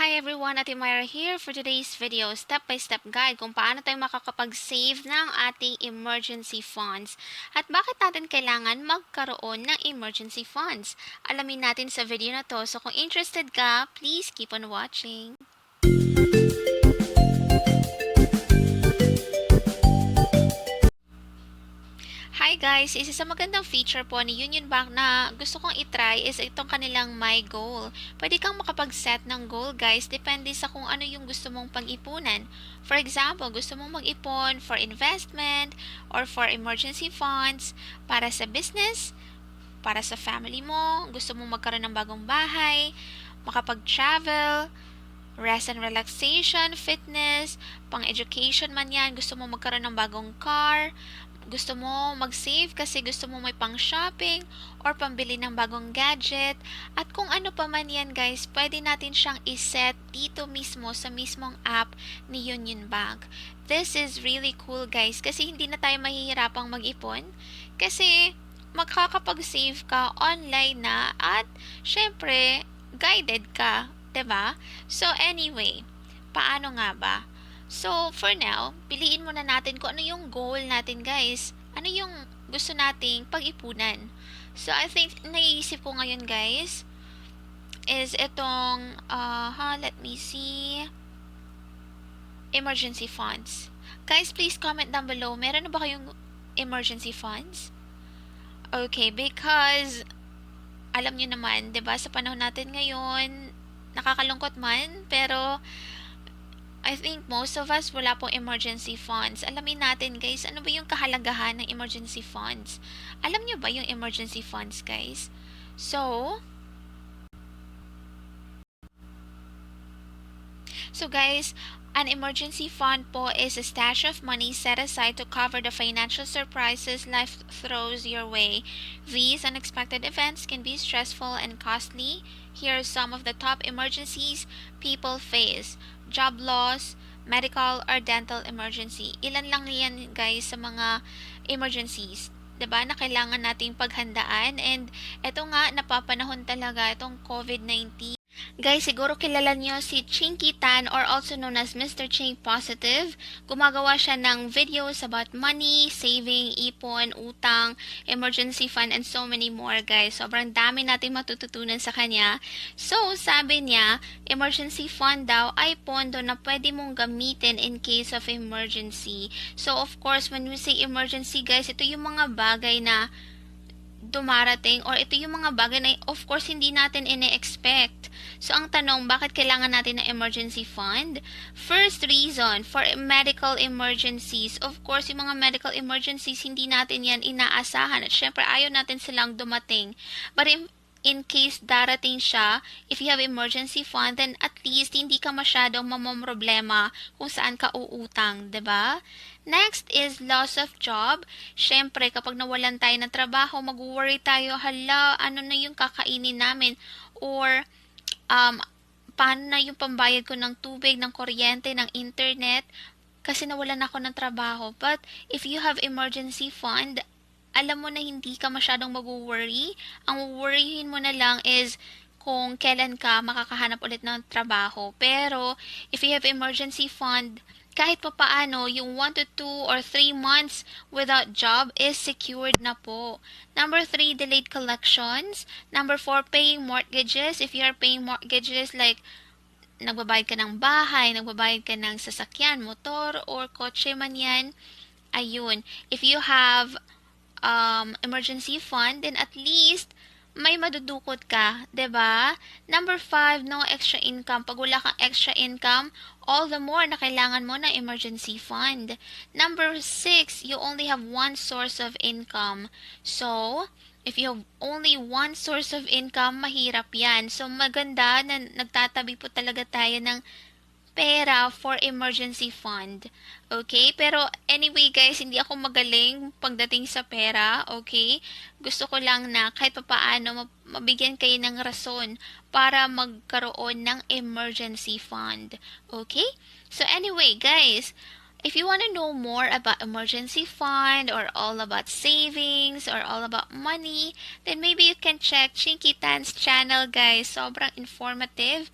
Hi everyone, Ate Myra here for today's video, step-by-step guide kung paano tayo makakapag-save ng ating emergency funds at bakit natin kailangan magkaroon ng emergency funds. Alamin natin sa video na to, so kung interested ka, please keep on watching. Hi guys! Isa sa magandang feature po ni Union Bank na gusto kong itry is itong kanilang My Goal. Pwede kang makapag-set ng goal guys, depende sa kung ano yung gusto mong pag-ipunan. For example, gusto mong mag-ipon for investment or for emergency funds, para sa business, para sa family mo, gusto mong magkaroon ng bagong bahay, makapag-travel, rest and relaxation, fitness, pang-education man yan, gusto mo magkaroon ng bagong car, gusto mo mag-save kasi gusto mo may pang-shopping or pambili ng bagong gadget, at kung ano pa man yan guys, pwede natin siyang iset dito mismo sa mismong app ni Union Bank. This is really cool guys kasi hindi na tayo mahihirapang mag-ipon kasi makakapag-save ka online na at syempre guided ka, 'di ba? So anyway, paano nga ba? So, for now, piliin muna natin kung ano yung goal natin, guys. Ano yung gusto nating pag-ipunan. So, I think, naiisip ko ngayon, guys, is itong, let me see, emergency funds. Guys, please comment down below, meron na ba kayong emergency funds? Okay, because, alam nyo naman, 'di ba, sa panahon natin ngayon, nakakalungkot man, pero, I think most of us wala pong emergency funds. Alamin natin guys, ano ba yung kahalagahan ng emergency funds? Alam nyo ba yung emergency funds guys? So guys, an emergency fund po is a stash of money set aside to cover the financial surprises life throws your way. These unexpected events can be stressful and costly. Here are some of the top emergencies people face. Job loss, medical or dental emergency. Ilan lang yan guys sa mga emergencies, 'di ba, na kailangan nating paghandaan, and eto nga napapanahon talaga itong COVID-19. Guys, siguro kilala niyo si Chinky Tan or also known as Mr. Ching Positive. Gumagawa siya ng videos about money, saving, ipon, utang, emergency fund, and so many more guys. Sobrang dami nating matututunan sa kanya. So, sabi niya, emergency fund daw ay pondo na pwede mong gamitin in case of emergency. So, of course, when we say emergency guys, ito yung mga bagay na dumarating or ito yung mga bagay na of course hindi natin ine-expect. So ang tanong, bakit kailangan natin ng emergency fund? First reason, for medical emergencies. Of course, yung mga medical emergencies, hindi natin yan inaasahan at syempre ayaw natin silang dumating. But in case darating siya, if you have emergency fund, then at least hindi ka masyadong mamomroblema kung saan ka uutang, 'di ba? Next is loss of job. Syempre, kapag nawalan tayo ng trabaho, mag-worry tayo, hala, ano na yung kakainin namin? Or, paano na yung pambayad ko ng tubig, ng kuryente, ng internet? Kasi nawalan ako ng trabaho. But, if you have emergency fund, alam mo na hindi ka masyadong mag-worry. Ang worryhin mo na lang is kung kailan ka makakahanap ulit ng trabaho. Pero, if you have emergency fund, kahit pa paano, yung 1 to 2 or 3 months without job is secured na po. Number 3, delayed collections. Number 4, paying mortgages. If you are paying mortgages like nagbabayad ka ng bahay, nagbabayad ka ng sasakyan, motor, or kotse man yan, ayun. If you have emergency fund, then at least may madudukot ka, 'di ba? Number 5, no extra income. Pag wala kang extra income, all the more na kailangan mo ng emergency fund. Number 6, you only have one source of income. So, if you have only one source of income, mahirap 'yan. So, maganda na nagtatabi po talaga tayo ng pera for emergency fund. Okay? Pero anyway guys, hindi ako magaling pagdating sa pera. Okay? Gusto ko lang na kahit papaano mabigyan kayo ng rason para magkaroon ng emergency fund. Okay? So anyway guys, If you want to know more about emergency fund or all about savings or all about money, then maybe you can check Chinky Tan's channel, guys. Sobrang informative.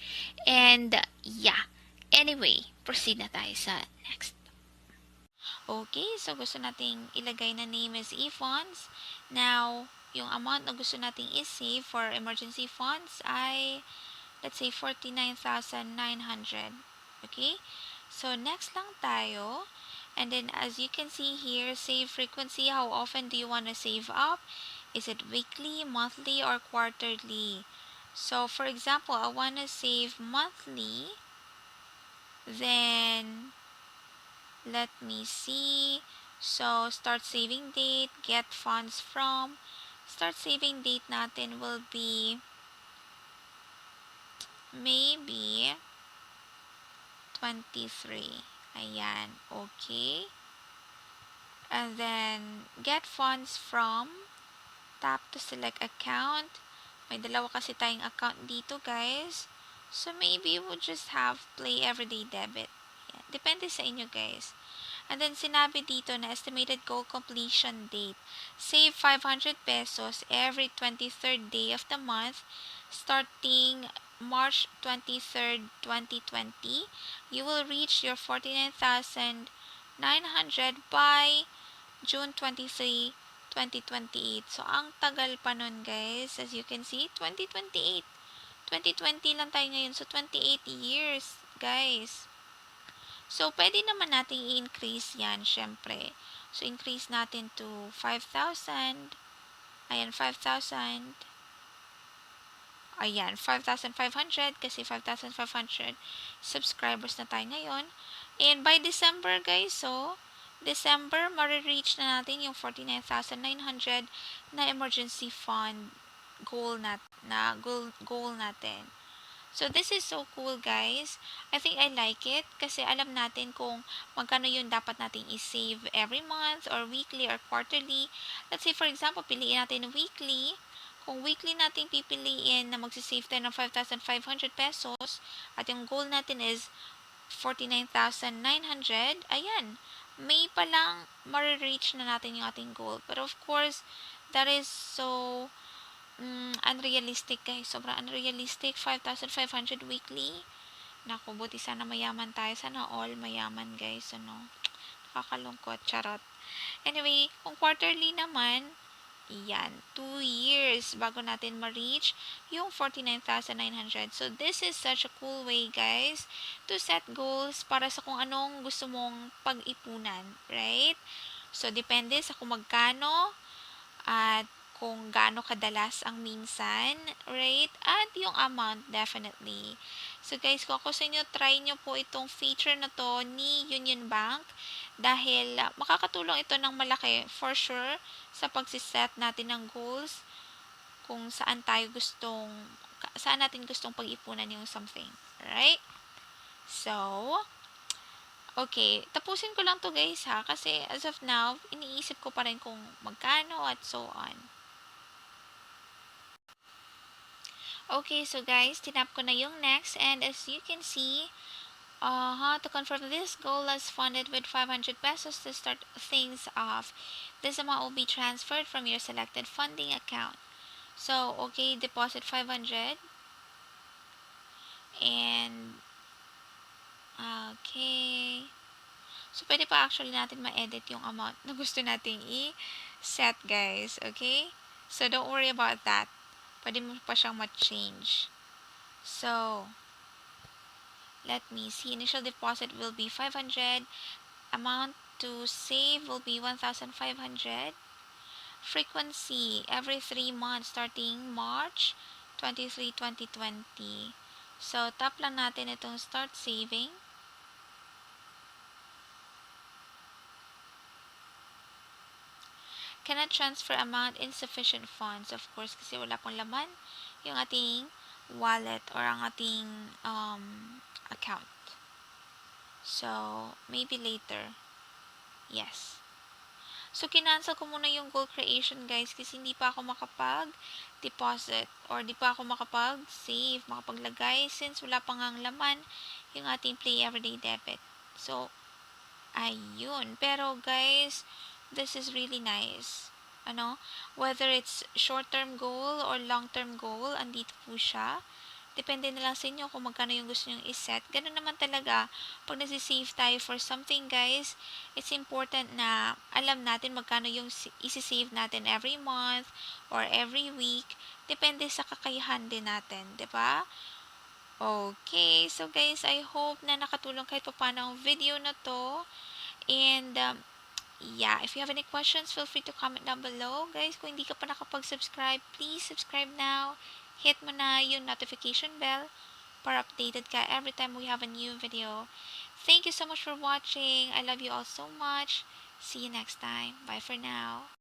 And yeah. Anyway, proceed na tayo sa next. Okay, so gusto nating ilagay na name as e-funds. Now, yung amount na gusto nating i-save for emergency funds ay, let's say, 49,900. Okay? So, next lang tayo. And then, as you can see here, save frequency. How often do you want to save up? Is it weekly, monthly, or quarterly? So, for example, I want to save monthly. Then, let me see. So, start saving date, get funds from. Start saving date natin will be maybe 23. Ayan, okay. And then, get funds from. Tap to select account. May dalawa kasi tayong account dito, guys. So, maybe we'll just have play everyday debit. Yan. Depende sa inyo, guys. And then, sinabi dito na estimated goal completion date. Save 500 pesos every 23rd day of the month starting March 23rd, 2020. You will reach your 49,900 by June 23, 2028. So, ang tagal pa nun, guys. As you can see, 2028. 2020 lang tayo ngayon. So, 28 years, guys. So, pwede naman natin i-increase yan, syempre. So, increase natin to 5,000. Ayan, 5,000. Ayan, 5,500 kasi 5,500 subscribers na tayo ngayon. And by December, guys, so, December, ma-reach na natin yung 49,900 na emergency fund goal natin. So, this is so cool, guys. I think I like it kasi alam natin kung magkano yun dapat nating i-save every month or weekly or quarterly. Let's say, for example, piliin natin weekly. Kung weekly nating pipiliin na magsisave tayo ng 5,500 pesos at yung goal natin is 49,900, ayan, May pa lang ma-reach na natin yung ating goal. But of course, that is so unrealistic, guys. Sobrang unrealistic. 5,500 weekly. Naku, buti sana mayaman tayo. Sana all mayaman, guys. Ano? Nakakalungkot. Charot. Anyway, kung quarterly naman, yan, 2 years bago natin ma-reach yung 49,900. So, this is such a cool way, guys, to set goals para sa kung anong gusto mong pag-ipunan, right? So, depende sa kung magkano at kung gaano kadalas ang minsan, right? At yung amount, definitely. So, guys, kung ako sa inyo, try nyo po itong feature na to ni Union Bank dahil makakatulong ito ng malaki, for sure, sa pagsiset natin ng goals kung saan natin gustong pag-ipunan yung something, right? So, okay, tapusin ko lang to, guys, ha, kasi as of now, iniisip ko pa rin kung magkano at so on. Okay, so guys, tinap ko na yung next, and as you can see, to confirm this goal is funded with 500 pesos to start things off. This amount will be transferred from your selected funding account. So, okay, deposit 500. And, okay. So, pwede pa actually natin ma-edit yung amount na gusto nating i-set, guys. Okay? So, don't worry about that. Pwede mo pa siyang ma-change. So, let me see. Initial deposit will be 500. Amount to save will be 1,500. Frequency, every 3 months starting March 23, 2020. So, tap lang natin itong start saving. Cannot transfer amount insufficient funds. Of course, kasi wala pong laman yung ating wallet or ang ating account. So, maybe later. Yes. So, kinancel ko muna yung goal creation, guys, kasi hindi pa ako makapag-deposit or di pa ako makapag-save, makapaglagay since wala pa ngang laman yung ating Play Everyday Debit. So, Ayun. Pero guys, this is really nice. Ano? Whether it's short-term goal or long-term goal, andito po siya. Depende na lang sa inyo kung magkano yung gusto nyong iset. Ganun naman talaga. Pag nagsisave tayo for something, guys, it's important na alam natin magkano yung isi-save natin every month or every week. Depende sa kakayahan din natin. 'Di ba? Okay. So, guys, I hope na nakatulong kahit pa paano ang video na to. And, yeah, if you have any questions, feel free to comment down below. Guys, kung hindi ka pa nakapag-subscribe, please subscribe now. Hit mo na yung notification bell para updated ka every time we have a new video. Thank you so much for watching. I love you all so much. See you next time. Bye for now.